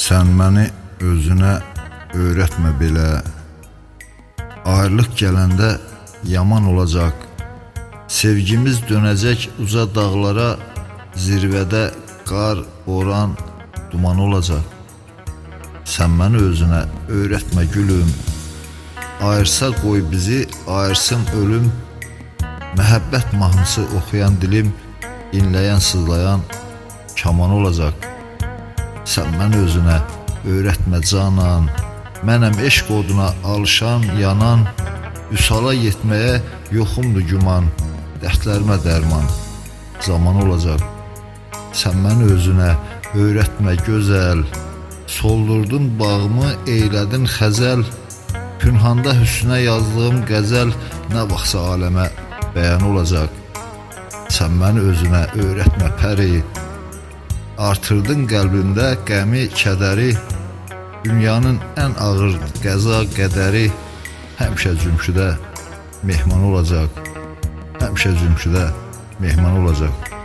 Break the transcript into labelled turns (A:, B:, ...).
A: Sən məni özünə öyrətmə belə. Ayrılıq gələndə yaman olacaq. Sevgimiz dönəcək uca dağlara, zirvədə qar, boran, duman olacaq. Sən məni özünə öyrətmə gülüm. Ayırsa qoy bizi, ayırsın ölüm. Məhəbbət mahnısı oxuyan dilim, inləyən, sızlayan kaman olacaq. Sən məni özünə öyrətmə canan. Mənəm eşq oduna alışan, yanan. Vüsala yetməyə yoxumdur güman. Dərdlərimə dərman zaman olacaq. Sən məni özünə öyrətmə gözəl. Soldurdun bağımı, eylədin xəzəl. Pünhanda hüsnə yazdığım qəzəl nə vaxtsa aləmə bəyan olacaq. Sən məni özünə öyrətmə pəri. Artırdın qəlbimdə qəmi, kədəri. Dünyanın ən ağır qəza qədəri həmişə cümşüdə mehman olacaq. Həmişə cümşüdə mehman olacaq.